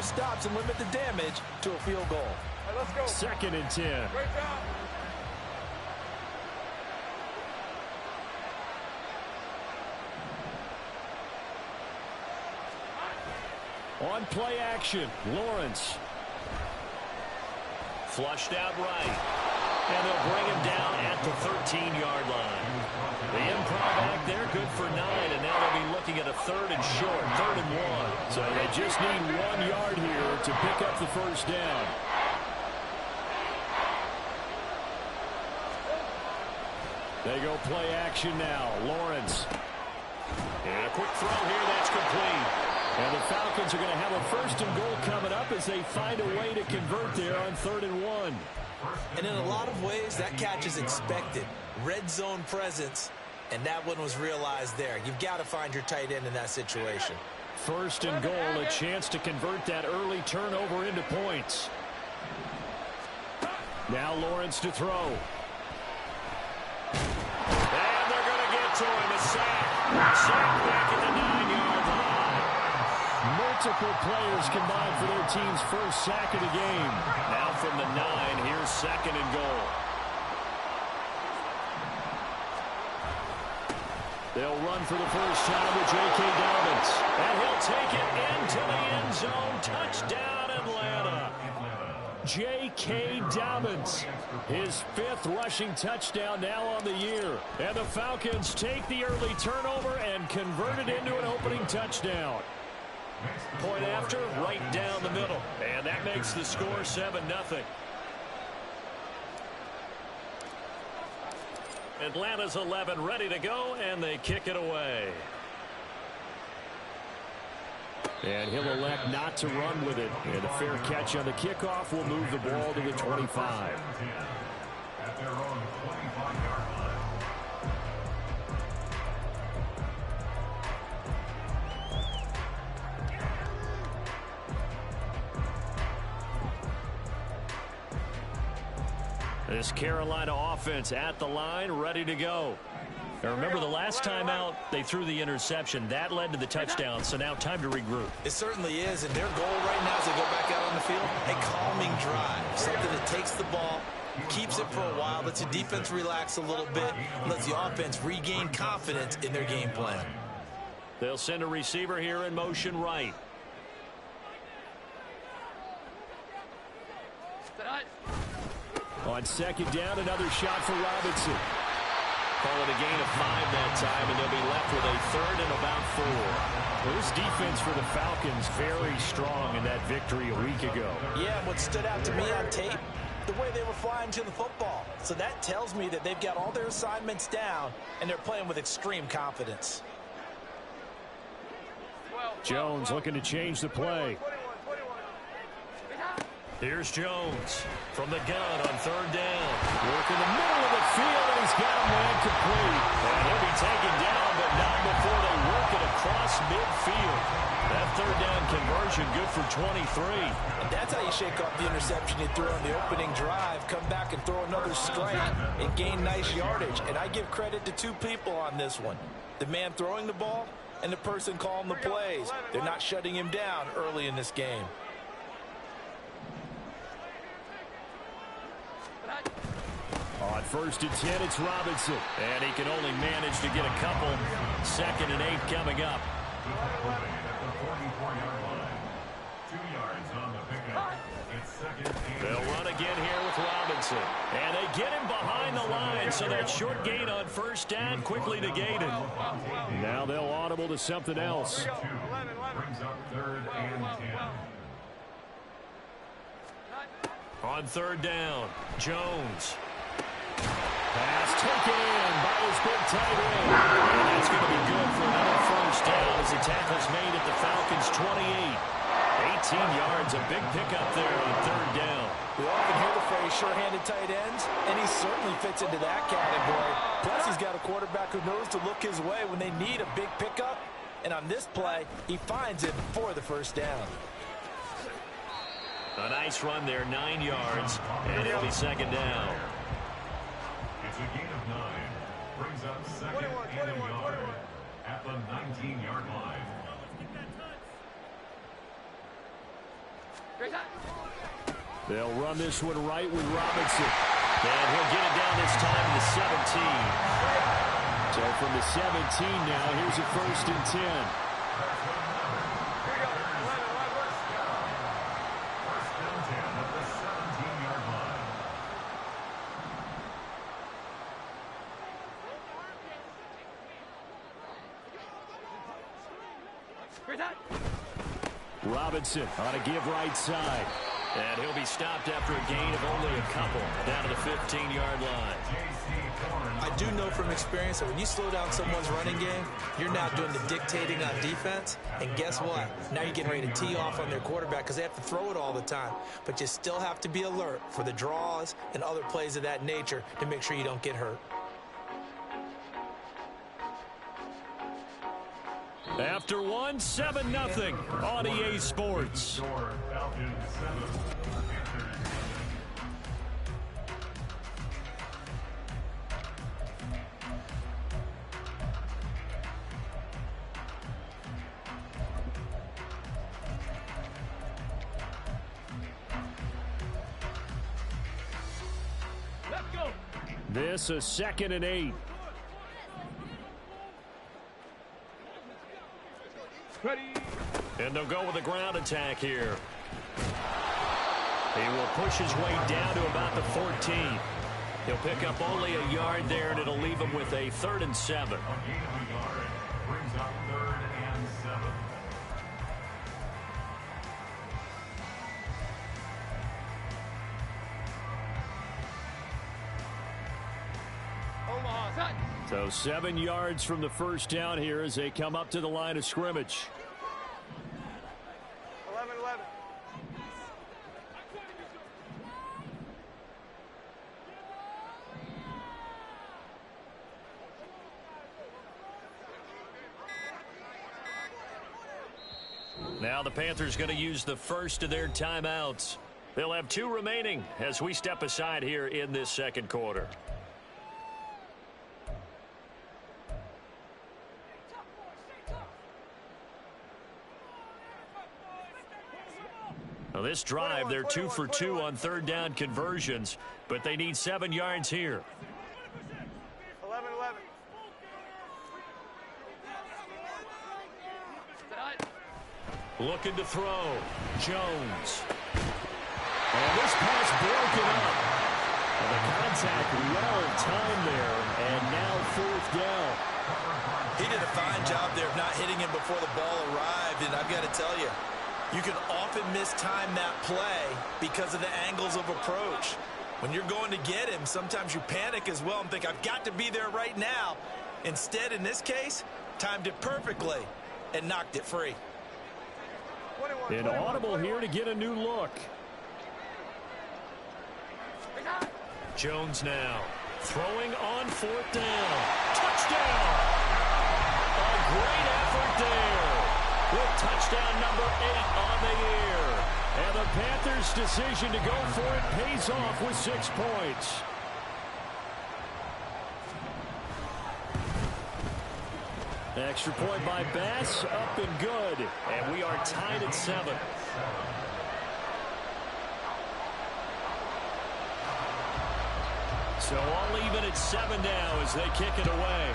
stops and limit the damage to a field goal. All right, let's go. 2nd and 10. Great job. On play action, Lawrence. Flushed out right. And they'll bring him down at the 13-yard line. The improv back there, good for 9, and now they'll be looking at a 3rd and short, 3rd and 1. So they just need 1 yard here to pick up the first down. They go play action now. Lawrence. And a quick throw here, that's complete. And the Falcons are going to have a 1st and goal coming up as they find a way to convert there on 3rd and 1. And in a lot of ways, that catch is expected. Red zone presence, and that one was realized there. You've got to find your tight end in that situation. 1st and goal, a chance to convert that early turnover into points. Now Lawrence to throw. And they're going to get to him. A sack. Sack back at the 9-yard line. Multiple players combined for their team's first sack of the game. Now from the 9, here's 2nd and goal. They'll run for the first time with J.K. Dobbins. And he'll take it into the end zone. Touchdown, Atlanta. J.K. Dobbins, his 5th rushing touchdown now on the year. And the Falcons take the early turnover and convert it into an opening touchdown. Point after, right down the middle. And that makes the score 7-0. Atlanta's 11 ready to go, and they kick it away. And he'll elect not to run with it. And a fair catch on the kickoff will move the ball to the 25. At their own 25-yard line. This Carolina offense at the line, ready to go. Now remember, the last time out, they threw the interception. That led to the touchdown, so now time to regroup. It certainly is, and their goal right now as they go back out on the field, a calming drive, something that takes the ball, keeps it for a while, lets the defense relax a little bit, and lets the offense regain confidence in their game plan. They'll send a receiver here in motion right. On 2nd down, another shot for Robinson. Call it a gain of 5 that time, and they'll be left with a 3rd and about 4. Well, this defense for the Falcons very strong in that victory a week ago. Yeah, what stood out to me on tape, the way they were flying to the football. So that tells me that they've got all their assignments down, and they're playing with extreme confidence. Jones looking to change the play. Here's Jones from the gun on 3rd down. Work in the middle of the field, and he's got him man complete. And he'll be taken down, but not before they work it across midfield. That 3rd down conversion good for 23. And that's how you shake off the interception you threw on the opening drive. Come back and throw another strike and gain nice yardage. And I give credit to 2 people on this one. The man throwing the ball and the person calling the plays. They're not shutting him down early in this game. On 1st and 10, it's Robinson. And he can only manage to get a couple. 2nd and 8 coming up. At the 44-yard line. 2 yards on the pickup. It's 2nd and 8. They'll run again here with Robinson. And they get him behind the line, so that short gain on 1st down quickly negated. Now they'll audible to something else. Brings up 3rd and 10. On 3rd down, Jones. Pass taken in by his big tight end. And that's going to be good for another 1st down as the tackle's made at the Falcons' 28. 18 yards, a big pickup there on 3rd down. We often hear the phrase sure-handed tight ends, and he certainly fits into that category. Plus, he's got a quarterback who knows to look his way when they need a big pickup. And on this play, he finds it for the 1st down. A nice run there, 9 yards, and it'll be 2nd down. It's a gain of 9. Brings up 2nd and a yard at the 19-yard line. They'll run this one right with Robinson. And he'll get it down this time to the 17. So from the 17 now, here's a 1st and 10. Robinson on a give right side. And he'll be stopped after a gain of only a couple down to the 15-yard line. I do know from experience that when you slow down someone's running game, you're now doing the dictating on defense. And guess what? Now you're getting ready to tee off on their quarterback because they have to throw it all the time. But you still have to be alert for the draws and other plays of that nature to make sure you don't get hurt. After one, 7-0 on EA Sports. This a 2nd and 8. And they'll go with a ground attack here. He will push his way down to about the 14. He'll pick up only a yard there, and it'll leave him with a 3rd and 7. A gain of a yard brings up 3rd and 7. So 7 yards from the 1st down here as they come up to the line of scrimmage. 11-11. Now the Panthers going to use the first of their timeouts. They'll have 2 remaining as we step aside here in this 2nd quarter. Now this drive, they're 2 for 2 on 3rd down conversions, but they need 7 yards here. 11-11. Looking to throw. Jones. And this pass broken up. And the contact well timed there. And now 4th down. He did a fine job there of not hitting him before the ball arrived. And I've got to tell you, you can often mistime that play because of the angles of approach. When you're going to get him, sometimes you panic as well and think, I've got to be there right now. Instead, in this case, timed it perfectly and knocked it free. An audible here to get a new look. Jones now throwing on 4th down. Touchdown! A great effort there with touchdown number 8 on the year. And the Panthers' decision to go for it pays off with 6 points. Extra point by Bass, up and good. And we are tied at 7. So all even at 7 now as they kick it away.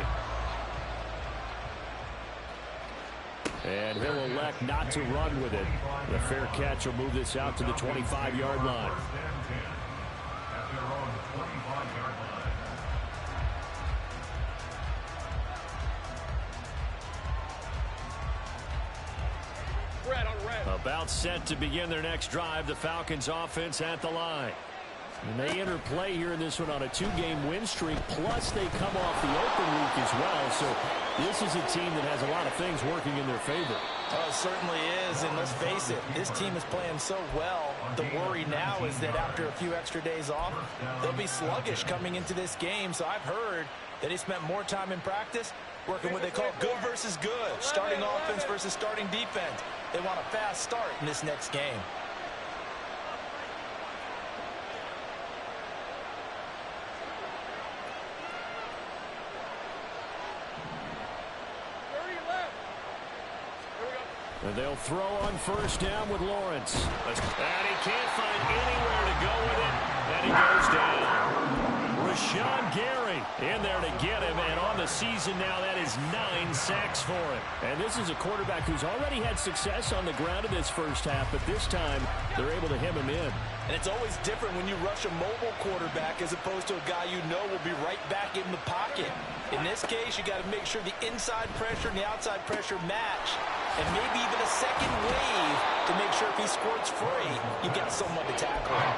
And he'll elect not to run with it. The fair catch will move this out to the 25-yard line. At their own 25-yard line. About set to begin their next drive. The Falcons offense at the line. And they enter play here in this one on a 2-game win streak. Plus they come off the open week as well. So this is a team that has a lot of things working in their favor. Oh, it certainly is. And let's face it, this team is playing so well. The worry now is that after a few extra days off, they'll be sluggish coming into this game. So I've heard that they spent more time in practice working what they call good versus good, starting offense versus starting defense. They want a fast start in this next game. And they'll throw on first down with Lawrence. And he can't find anywhere to go with it. And he goes down. Rashawn Gary in there to get him. And on the season now, that is 9 sacks for him. And this is a quarterback who's already had success on the ground in this first half. But this time, they're able to hem him in. And it's always different when you rush a mobile quarterback as opposed to a guy you know will be right back in the pocket. In this case, you got to make sure the inside pressure and the outside pressure match. And maybe even a second wave to make sure if he squirts free, you got someone to tackle him.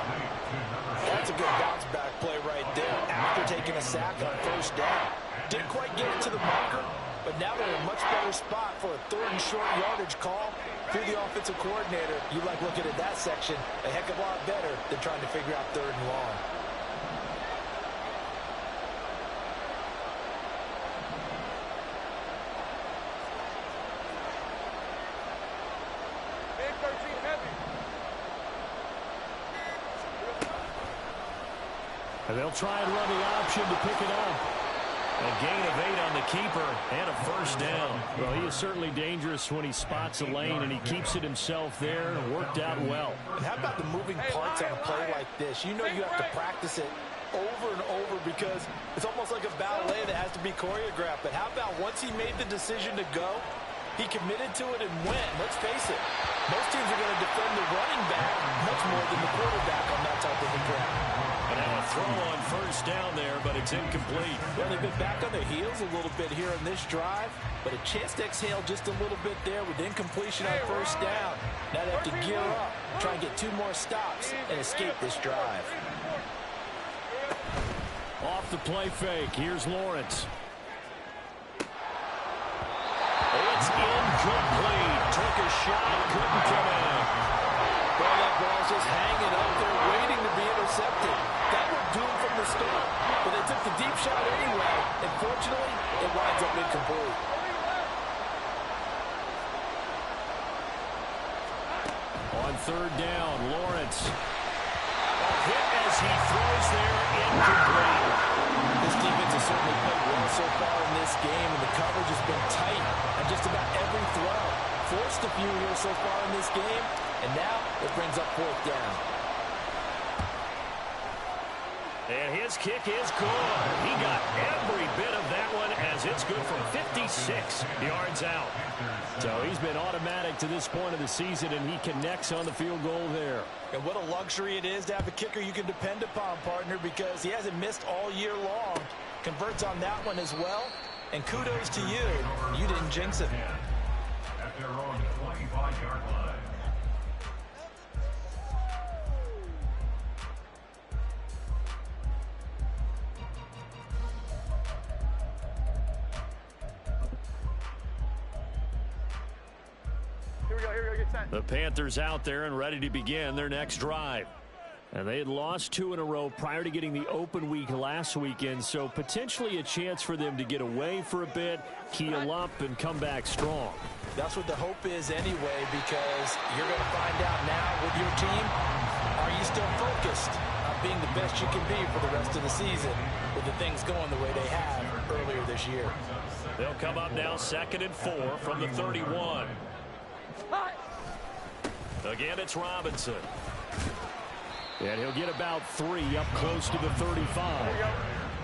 That's a good bounce back play right there after taking a sack on first down. Didn't quite get it to the marker, but now they're in a much better spot for a 3rd and short yardage call. If you're the offensive coordinator, you like looking at that section a heck of a lot better than trying to figure out 3rd and long. And they'll try and run the option to pick it up. A gain of 8 on the keeper and a first down. Well, he is certainly dangerous when he spots a lane, and he keeps it himself there, and it worked out well. And how about the moving parts on a play like this? You know you have to practice it over and over because it's almost like a ballet that has to be choreographed. But how about once he made the decision to go, he committed to it and went. Let's face it, most teams are going to defend the running back much more than the quarterback on that type of a play. And now a throw on first down there, but it's incomplete. Well, they've been back on their heels a little bit here on this drive, but a chance to exhale just a little bit there with incompletion on first down. Now they have to gear up, try and get 2 more stops, and escape this drive. Off the play fake, here's Lawrence. It's incomplete. Took a shot, couldn't come in. Well, that ball's just hanging up there, waiting to be intercepted. That was doomed from the start, but they took the deep shot anyway, and fortunately, it winds up incomplete. On 3rd down, Lawrence. A hit as he throws there, incomplete. This defense has certainly played well so far in this game, and the coverage has been tight on just about every throw. Forced a few here so far in this game, and now it brings up 4th down. And his kick is good. He got every bit of that one as it's good for 56 yards out. So he's been automatic to this point of the season, and he connects on the field goal there. And what a luxury it is to have a kicker you can depend upon, partner, because he hasn't missed all year long. Converts on that one as well. And kudos to you. You didn't jinx it. At their own 25-yard line. The Panthers out there and ready to begin their next drive. And they had lost 2 in a row prior to getting the open week last weekend, so potentially a chance for them to get away for a bit, heal up, and come back strong. That's what the hope is anyway, because you're going to find out now with your team, are you still focused on being the best you can be for the rest of the season with the things going the way they have earlier this year. They'll come up now 2nd and 4 from the 31. Again, it's Robinson. And he'll get about 3 up close to the 35.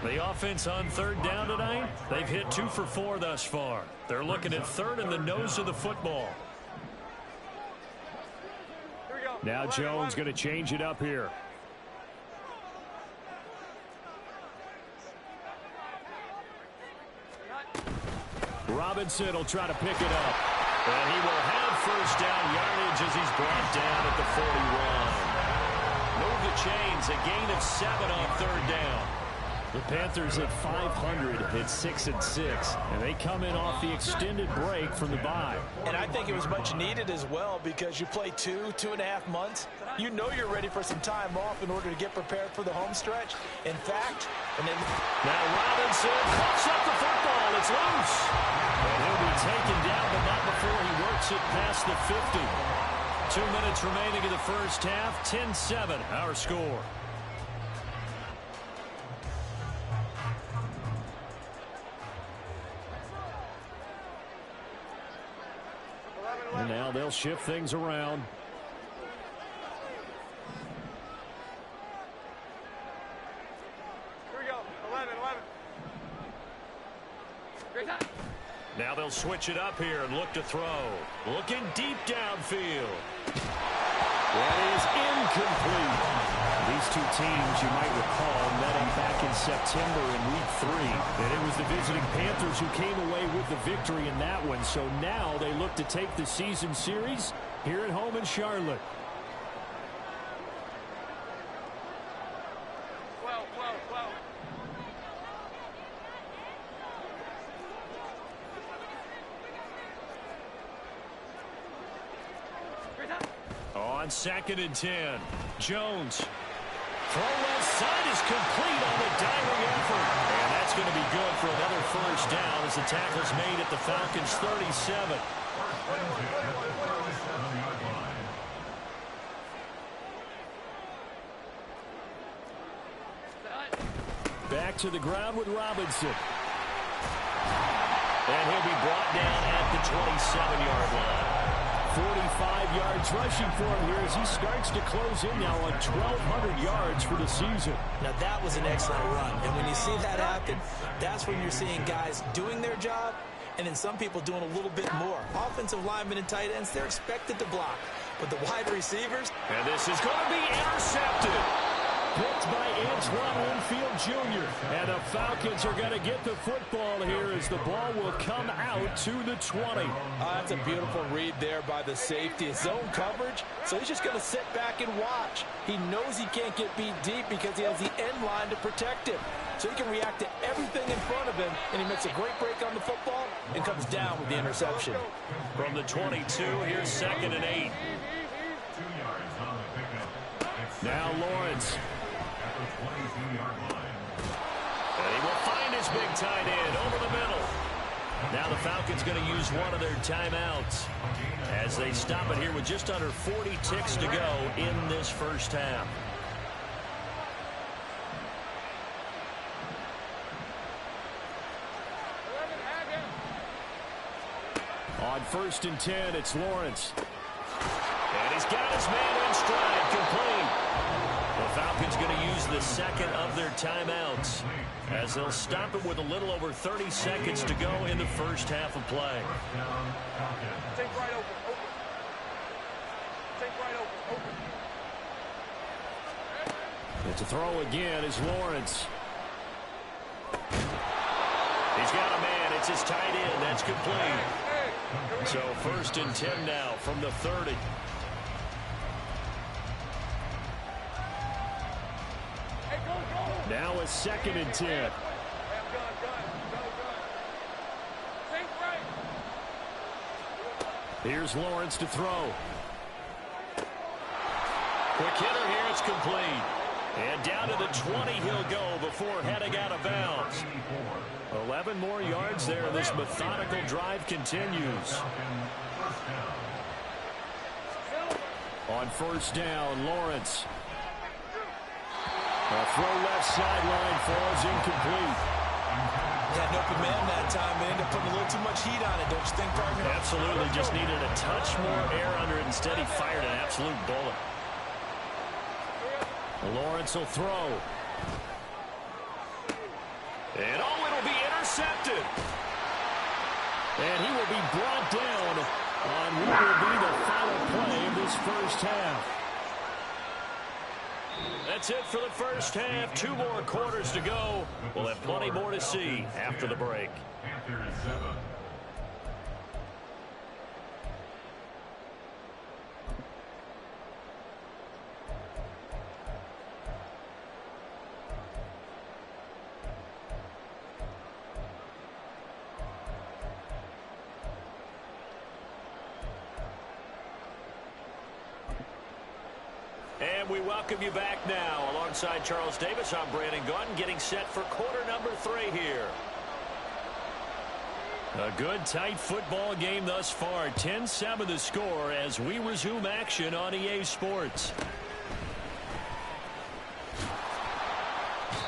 The offense on 3rd down tonight, they've hit 2 for 4 thus far. They're looking at 3rd and the nose of the football. Now Jones going to change it up here. Robinson will try to pick it up. And he will have first down yardage as he's brought down at the 41. Move the chains, a gain of 7 on 3rd down. The Panthers at 500 at 6-6, and they come in off the extended break from the bye. And I think it was much needed as well, because you play 2.5 months. You know you're ready for some time off in order to get prepared for the home stretch. In fact, now Robinson cuts up the football. It's loose. And he'll be taken down, but not before he works it past the 50. 2 minutes remaining in the first half. 10-7 our score. And now they'll shift things around. Here we go. 11. Great time. Now they'll switch it up here and look to throw. Looking deep downfield. That is incomplete. These two teams, you might recall, met up back in September in Week 3. And it was the visiting Panthers who came away with the victory in that one. So now they look to take the season series here at home in Charlotte. Well. Great time. On 2nd and 10, Jones. Throw left side is complete on the diving effort. And that's going to be good for another first down as the tackle's made at the Falcons' 37. Back to the ground with Robinson. And he'll be brought down at the 27-yard line. 45 yards rushing for him here as he starts to close in now on 1,200 yards for the season. Now that was an excellent run, and when you see that happen, that's when you're seeing guys doing their job and then some people doing a little bit more. Offensive linemen and tight ends, they're expected to block, but the wide receivers... And this is going to be intercepted. Picked by Antoine Winfield Jr. And the Falcons are going to get the football here as the ball will come out to the 20. That's a beautiful read there by the safety. It's zone coverage, so he's just going to sit back and watch. He knows he can't get beat deep because he has the end line to protect him. So he can react to everything in front of him, and he makes a great break on the football and comes down with the interception. From the 22, here's 2nd and 8. Now Lawrence. And he will find his big tight end over the middle. Now the Falcons going to use one of their timeouts as they stop it here with just under 40 ticks to go in this first half. On 1st and 10, it's Lawrence. And he's got his man in stride, complete. The Falcons going to use the second of their timeouts as they'll stop it with a little over 30 seconds to go in the first half of play. Take right open. Take right open. And to throw again is Lawrence. He's got a man. It's his tight end. That's complete. So 1st and 10 now from the 30. Now a 2nd and 10. Here's Lawrence to throw. Quick hitter here. It's complete. And down to the 20 he'll go before heading out of bounds. 11 more yards there. This methodical drive continues. On 1st down, Lawrence. A throw left sideline falls incomplete. Had an open man that time, but ended up putting a little too much heat on it, don't you think, partner? Absolutely. Just needed a touch more air under it. Instead, he fired an absolute bullet. Lawrence will throw. And it'll be intercepted. And he will be brought down on what will be the final play of this first half. That's it for the first half. 2 more quarters to go. We'll have plenty more to see after the break. And we welcome you back now. Alongside Charles Davis, I'm Brandon Gunn, getting set for quarter number 3 here. A good, tight football game thus far. 10-7 the score as we resume action on EA Sports.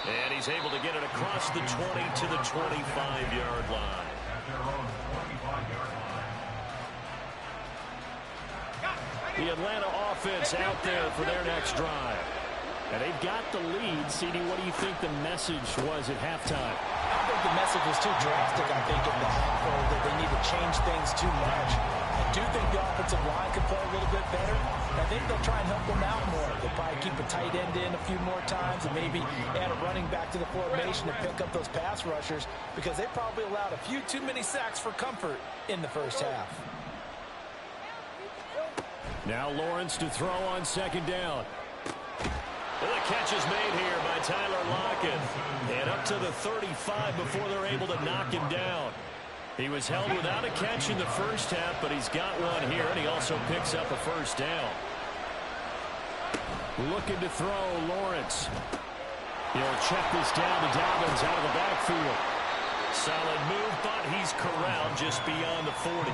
And he's able to get it across the 20 to the 25-yard line. The Atlanta offense out there for their next drive. And they've got the lead. CD, what do you think the message was at halftime? I don't think the message was too drastic, I think, in the half, or that they need to change things too much. I do think the offensive line could play a little bit better. I think they'll try and help them out more. They'll probably keep a tight end in a few more times and maybe add a running back to the formation to pick up those pass rushers, because they probably allowed a few too many sacks for comfort in the first half. Now Lawrence to throw on second down. Well, the catch is made here by Tyler Lockett. And up to the 35 before they're able to knock him down. He was held without a catch in the first half, but he's got one here, and he also picks up a first down. Looking to throw, Lawrence. He'll check this down to Dobbins out of the backfield. Solid move, but he's corralled just beyond the 40.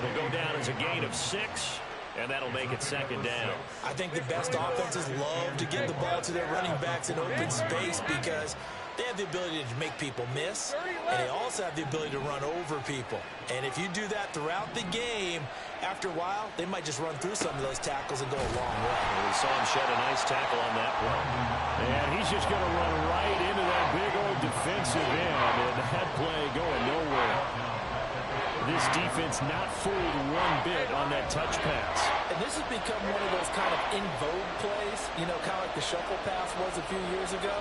It'll go down as a gain of 6. And that'll make it second down. I think the best offenses love to give the ball to their running backs in open space because they have the ability to make people miss, and they also have the ability to run over people. And if you do that throughout the game, after a while, they might just run through some of those tackles and go a long way. We saw him shed a nice tackle on that play. And he's just going to run right into that big old defensive end, and that play going nowhere. This defense not fooled one bit on that touch pass. And this has become one of those kind of in vogue plays, you know, kind of like the shuffle pass was a few years ago.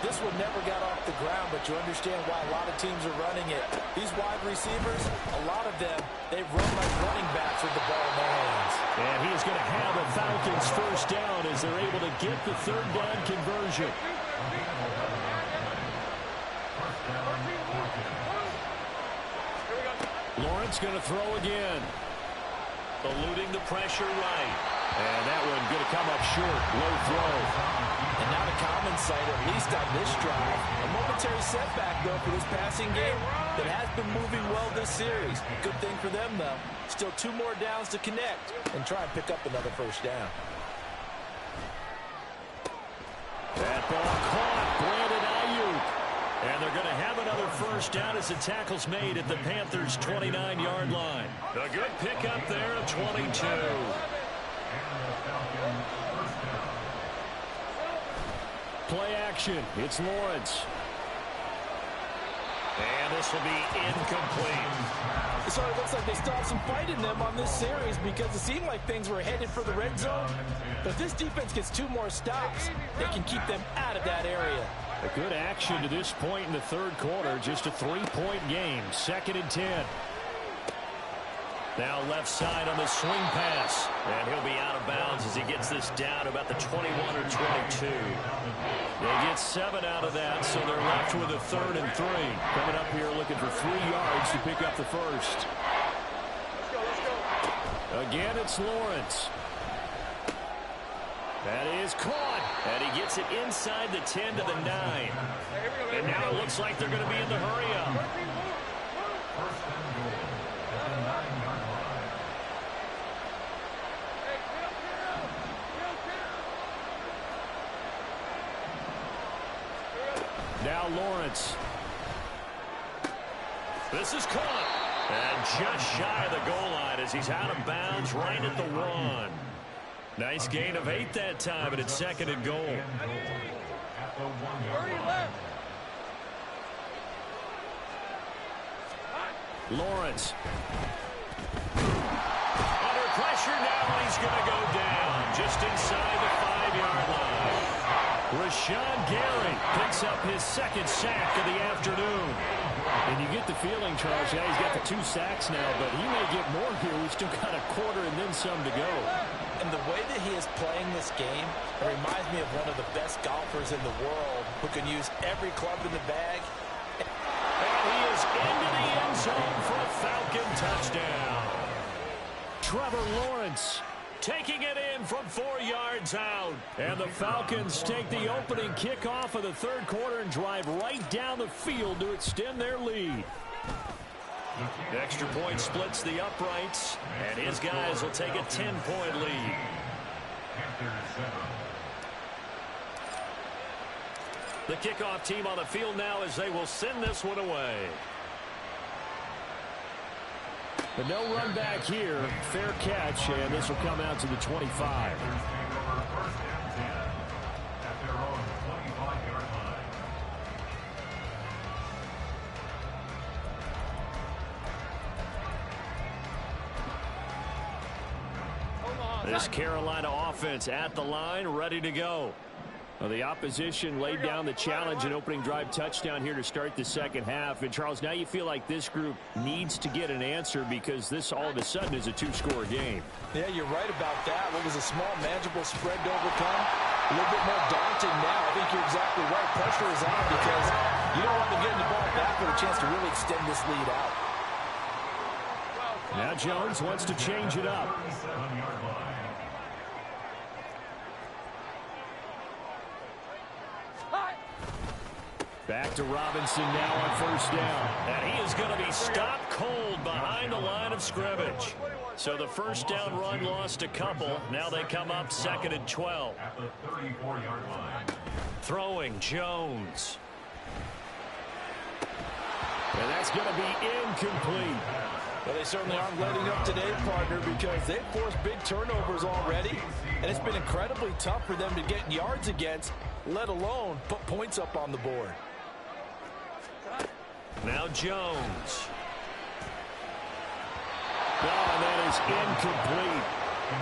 This one never got off the ground, but you understand why a lot of teams are running it. These wide receivers, a lot of them, they run like running backs with the ball in their hands. And he is going to have the Falcons first down as they're able to get the third down conversion. Lawrence going to throw again. Eluding the pressure right. And that one going to come up short. Low throw. And not a common sight, at least on this drive. A momentary setback, though, for this passing game that has been moving well this series. Good thing for them, though. Still 2 more downs to connect and try and pick up another first down. That ball caught. Brandon Ayuk. And they're going to have another first down as the tackle's made at the Panthers' 29-yard line. A good pickup there of 22. Play action. It's Lawrence. And this will be incomplete. It sort of looks like they still have some fight in them on this series because it seemed like things were headed for the red zone. But if this defense gets 2 more stops, they can keep them out of that area. A good action to this point in the third quarter. Just a 3-point game. 2nd and 10. Now left side on the swing pass. And he'll be out of bounds as he gets this down about the 21 or 22. They get 7 out of that, so they're left with a 3rd and 3. Coming up here looking for 3 yards to pick up the first. Again, it's Lawrence. That is caught. And he gets it inside the 10 to the 9. And now it looks like they're going to be in the hurry-up. Now Lawrence. This is caught. And just shy of the goal line as he's out of bounds right at the 1. Nice gain of 8 that time, and it's 2nd and goal. Lawrence. Under pressure now, and he's going to go down just inside the 5-yard line. Rashawn Gary picks up his 2nd sack of the afternoon. And you get the feeling, Charles, yeah, he's got the 2 sacks now, but he may get more here. We've still got a quarter and then some to go. And the way that he is playing this game, it reminds me of one of the best golfers in the world who can use every club in the bag. And he is into the end zone for a Falcon touchdown. Trevor Lawrence taking it in from 4 yards out. And the Falcons take the opening kickoff of the third quarter and drive right down the field to extend their lead. The extra point splits the uprights, and his guys will take a 10-point lead. The kickoff team on the field now as they will send this one away. But no run back here. Fair catch, and this will come out to the 25. This Carolina offense at the line, ready to go. Well, the opposition laid down the challenge and opening drive touchdown here to start the second half. And, Charles, now you feel like this group needs to get an answer because this all of a sudden is a two-score game. Yeah, you're right about that. What was a small, manageable spread to overcome? A little bit more daunting now. I think you're exactly right. Pressure is on because you don't want them getting the ball back with a chance to really extend this lead out. Now Jones wants to change it up. Back to Robinson now on first down. And he is going to be stopped cold behind the line of scrimmage. So the first down run lost a couple. Now they come up 2nd and 12. At the 34-yard line. Throwing Jones. And that's going to be incomplete. Well, they certainly aren't letting up today, partner, because they've forced big turnovers already. And it's been incredibly tough for them to get yards against, let alone put points up on the board. Now Jones. Oh, that is incomplete.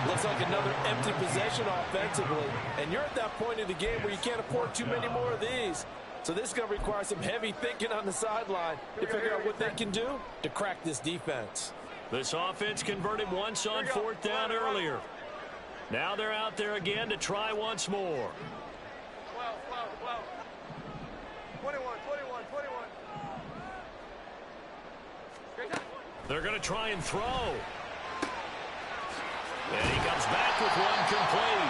Looks like another empty possession offensively. And you're at that point in the game where you can't afford too many more of these. So this is going to require some heavy thinking on the sideline to figure out what they can do to crack this defense. This offense converted once on 4th down earlier. Now they're out there again to try once more. 21. They're going to try and throw. And he comes back with one complete.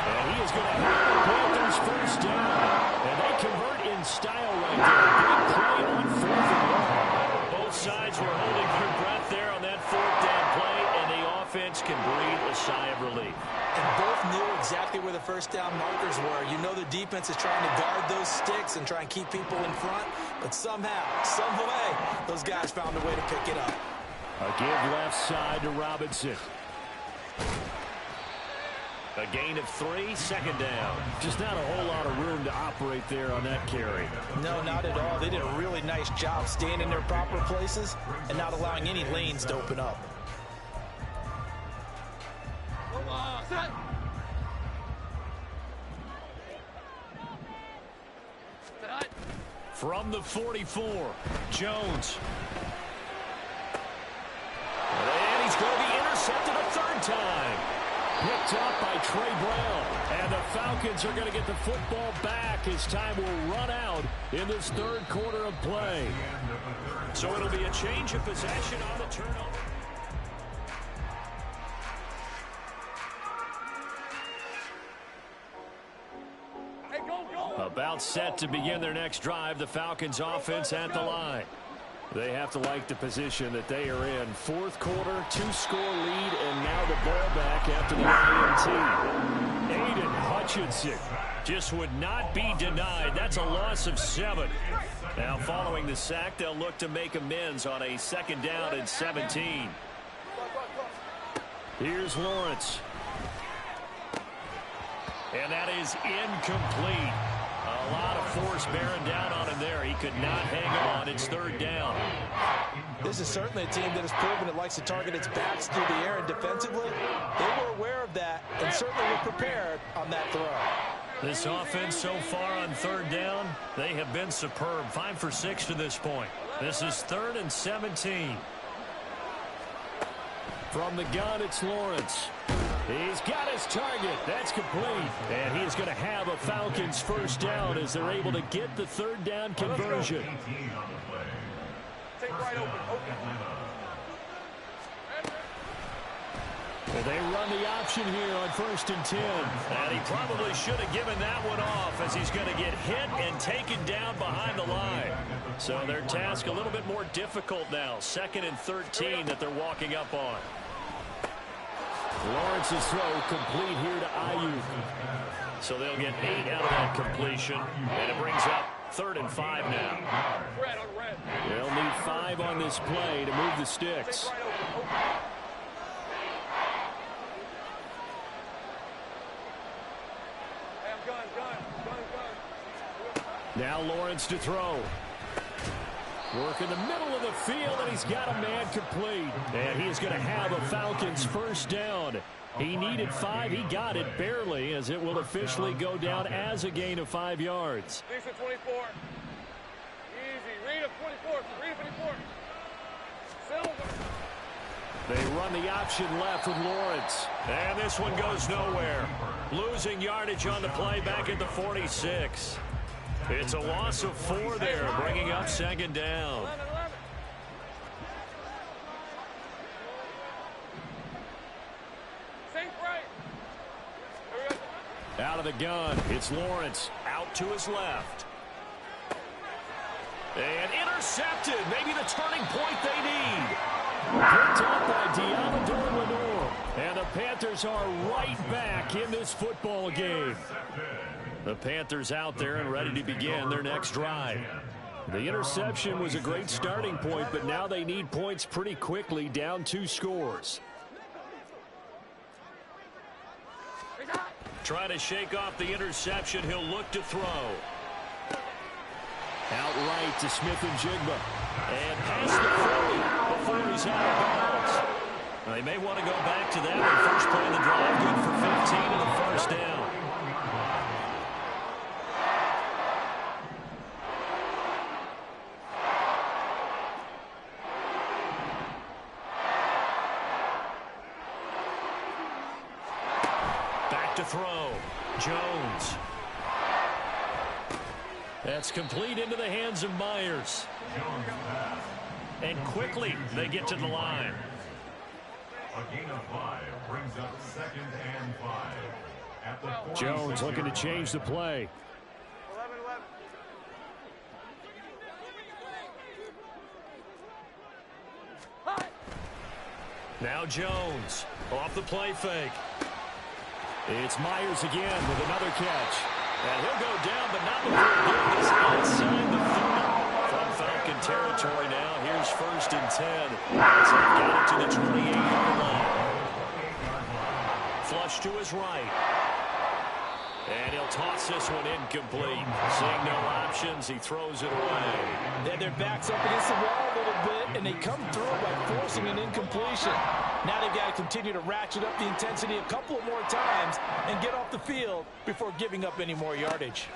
And he is going to have the Panthers first down. And they convert in style right there. Big play on 4th and 1. Both sides were holding their breath there on that 4th down play, and the offense can breathe a sigh of relief. And both knew exactly where the first down markers were. You know the defense is trying to guard those sticks and try and keep people in front. But somehow, some way, those guys found a way to pick it up. A give left side to Robinson. A gain of 3, 2nd down. Just not a whole lot of room to operate there on that carry. No, not at all. They did a really nice job staying in their proper places and not allowing any lanes to open up. From the 44, Jones. And he's going to be intercepted a 3rd time. Picked up by Trey Brown. And the Falcons are going to get the football back as time will run out in this 3rd quarter of play. So it'll be a change of possession on the turnover. About set to begin their next drive, the Falcons offense at the line. They have to like the position that they are in. 4th quarter, 2-score lead, and now the ball back after the INT. Aiden Hutchinson just would not be denied. That's a loss of 7. Now following the sack, they'll look to make amends on a 2nd down and 17. Here's Lawrence. And that is incomplete. A lot of force bearing down on him there. He could not hang on. It's 3rd down. This is certainly a team that has proven it likes to target its backs through the air, and defensively, they were aware of that and certainly were prepared on that throw. This offense so far on 3rd down, they have been superb. 5 for 6 to this point. This is 3rd and 17. From the gun, it's Lawrence. He's got his target. That's complete. And he is going to have a Falcons first down as they're able to get the 3rd down conversion. Take right open. And they run the option here on 1st and 10. And he probably should have given that one off as he's going to get hit and taken down behind the line. So their task a little bit more difficult now. 2nd and 13 that they're walking up on. Lawrence's throw complete here to Ayuk. So they'll get 8 out of that completion. And it brings up 3rd and 5 now. Red on red. They'll need 5 on this play to move the sticks. Right open. Now Lawrence to throw. Work in the middle of the field, and he's got a man complete. And he is going to have a Falcons first down. He needed 5. He got it barely, as it will officially go down as a gain of 5 yards. Lisa 24. Easy. Read a 24. Read a 24. Silver. They run the option left with Lawrence. And this one goes nowhere. Losing yardage on the play back at the 46. It's a loss of 4 there, bringing up second down. 11. Sink right. Out of the gun, it's Lawrence. Out to his left. And intercepted. Maybe the turning point they need. Picked up by Deommodore Lenoir. And the Panthers are right back in this football game. The Panthers out there and ready to begin their next drive. The interception was a great starting point, but now they need points pretty quickly, down 2 scores. Trying to shake off the interception. He'll look to throw. Outright to Smith and Jigba. And past the 40 before he's out of bounds. They may want to go back to that one. First play of the drive, good for 15 and a first down. Back to throw. Jones. That's complete into the hands of Myers. And quickly they get to the line. A gain of 5 brings up 2nd and 5. At the Jones looking to change the play. 11. Now Jones off the play fake. It's Myers again with another catch. And he'll go down, but not before getting this outside the 30. From Falcon territory now. Here's 1st and 10. As he got it to the 28-yard line. Flush to his right. And he'll toss this one incomplete. Seeing no options, he throws it away. Then their backs up against the wall a little bit, and they come through by forcing an incompletion. Now they've got to continue to ratchet up the intensity a couple more times and get off the field before giving up any more yardage.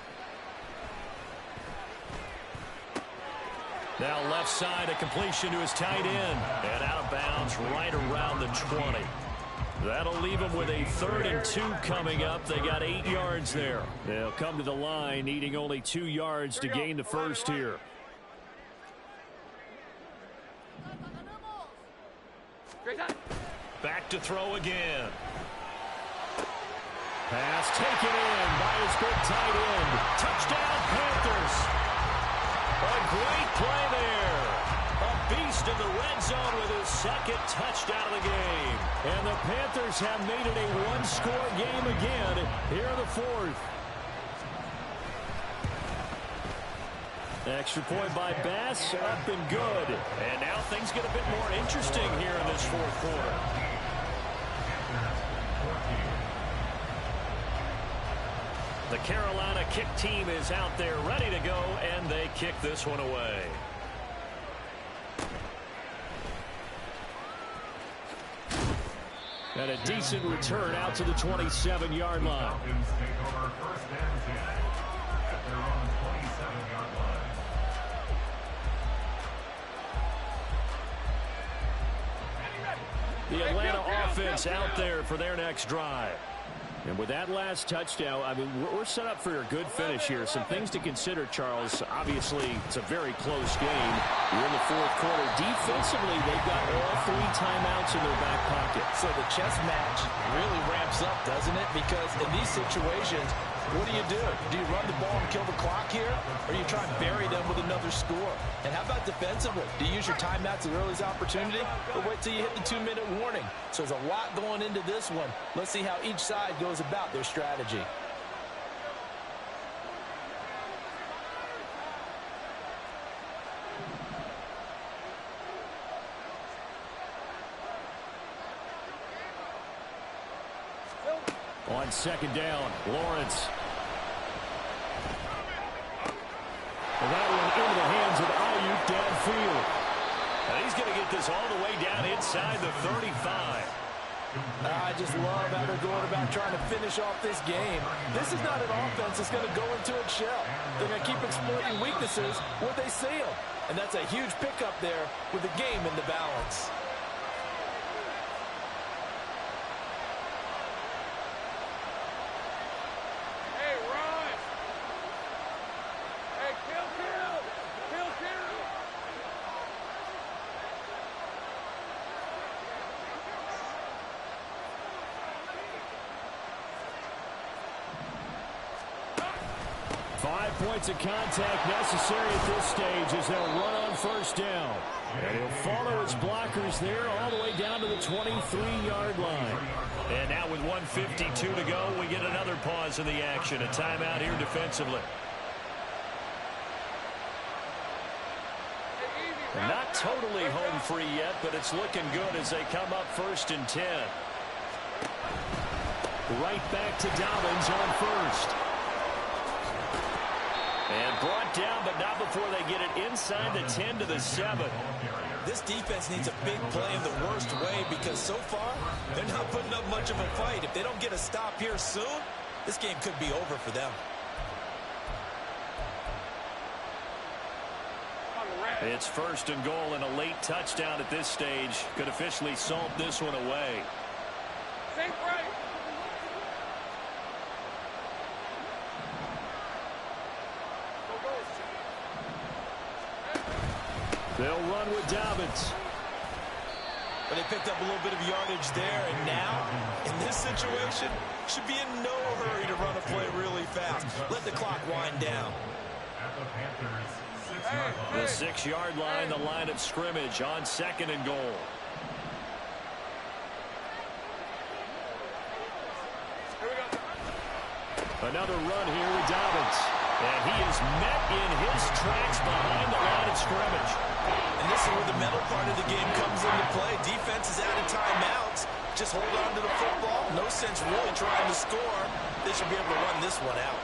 Now left side, a completion to his tight end. And out of bounds right around the 20. That'll leave them with a 3rd and 2 coming up. They got 8 yards there. They'll come to the line needing only 2 yards to gain the first here. Back to throw again. Pass taken in by his big tight end. Touchdown Panthers. A great play there. A beast in the red zone with his 2nd touchdown of the game. And the Panthers have made it a 1-score game again here in the 4th. Extra point by Bass, up and good. And now things get a bit more interesting here in this 4th quarter. The Carolina kick team is out there ready to go, and they kick this one away. And a decent return out to the 27-yard line. Falcons take over 1st and 10 at their own 27-yard line. The Atlanta offense out there for their next drive. And with that last touchdown, I mean, we're set up for a good finish here. Some things to consider, Charles. Obviously, it's a very close game. You're in the 4th quarter. Defensively, they've got all 3 timeouts in their back pocket. So the chess match really ramps up, doesn't it? Because in these situations, what do? Do you run the ball and kill the clock here? Or do you try and bury them with another score? And how about defensively? Do you use your timeouts as early as opportunity? Or wait till you hit the 2-minute warning? So there's a lot going into this one. Let's see how each side goes about their strategy. On second down, Lawrence. And that one into the hands of Ayuk downfield. And he's going to get this all the way down inside the 35. I just love how they're going about trying to finish off this game. This is not an offense that's going to go into its shell. They're going to keep exploiting weaknesses where they see them. And that's a huge pickup there with the game in the balance. Hey, run! Hey, kill! 5 points of contact necessary at this stage as they'll run on first down. And he'll follow his blockers there all the way down to the 23-yard line. And now with 1:52 to go, we get another pause in the action. A timeout here defensively. Not totally home free yet, but it's looking good as they come up 1st and 10. Right back to Dobbins on first. And brought down, but not before they get it inside the 10 to the 7. This defense needs a big play in the worst way because so far, they're not putting up much of a fight. If they don't get a stop here soon, this game could be over for them. It's 1st and goal, and a late touchdown at this stage could officially salt this one away. Think right. They'll run with Dobbins. But they picked up a little bit of yardage there, and now, in this situation, should be in no hurry to run a play really fast. Let the clock wind down. At the Panthers, 6 The yard line. 6-yard line, the line of scrimmage on 2nd and goal. Here we go. Another run here with Dobbins. And he is met in his tracks behind the line of scrimmage. And this is where the mental part of the game comes into play. Defense is out of timeouts. Just hold on to the football. No sense really trying to score. They should be able to run this one out.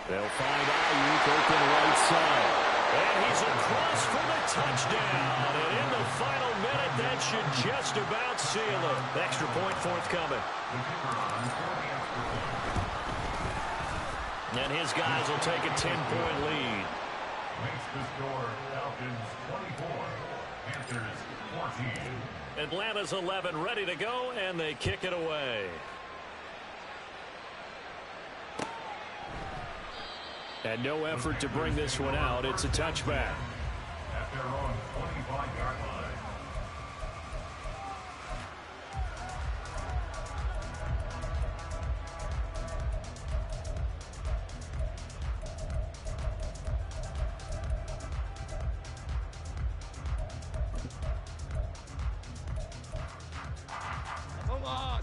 They'll find Ayuk open right side. And he's across for the touchdown. And in the final minute, that should just about seal it. Extra point forthcoming. And his guys will take a 10-point lead. Makes the score Falcons 24, Panthers 14. Atlanta's 11 ready to go, and they kick it away. And no effort to bring this one out. It's a touchback. At their own 25-yard line.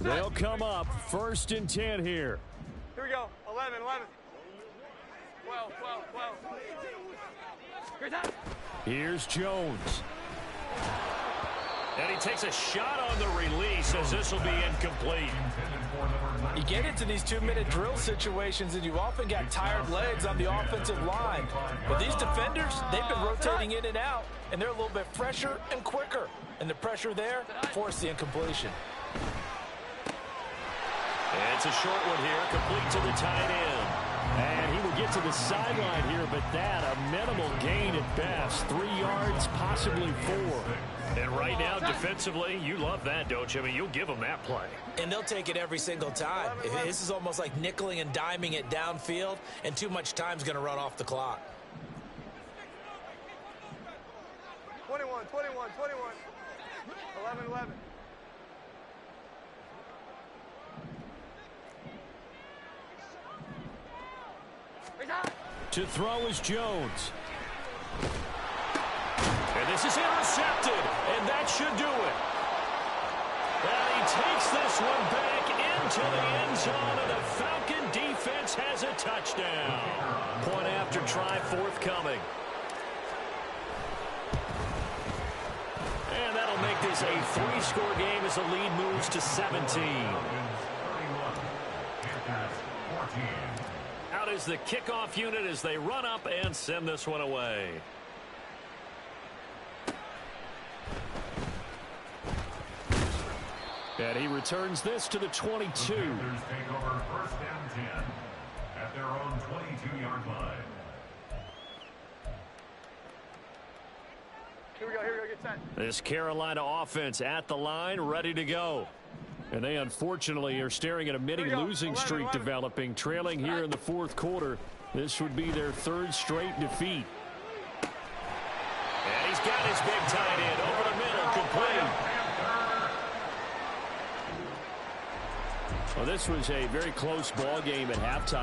They'll come up 1st and 10 here. Here we go. 11. 12. Here's that. Here's Jones. And he takes a shot on the release as this will be incomplete. You get into these 2-minute drill situations and you often got tired legs on the offensive line. But these defenders, they've been rotating in and out, and they're a little bit fresher and quicker. And the pressure there forced the incompletion. It's a short one here, complete to the tight end. And he will get to the sideline here, but that a minimal gain at best. 3 yards, possibly 4. And right now, defensively, you love that, don't you? I mean, you'll give them that play. And they'll take it every single time. This is almost like nickeling and diming it downfield, and too much time's going to run off the clock. 21. 11. To throw is Jones. intercepted, and that should do it. And he takes this one back into the end zone, and the Falcon defense has a touchdown. Point after try forthcoming. And that'll make this a 3-score game as the lead moves to 17. Out is the kickoff unit as they run up and send this one away. And he returns this to the 22. Take over 1st and 10 at their own 22-yard line. Here we go, get set. This Carolina offense at the line, ready to go. And they unfortunately are staring at a mini losing streak developing, trailing here in the 4th quarter. This would be their 3rd straight defeat. And he's got his big tight end over the middle, complete. Well, this was a very close ball game at halftime.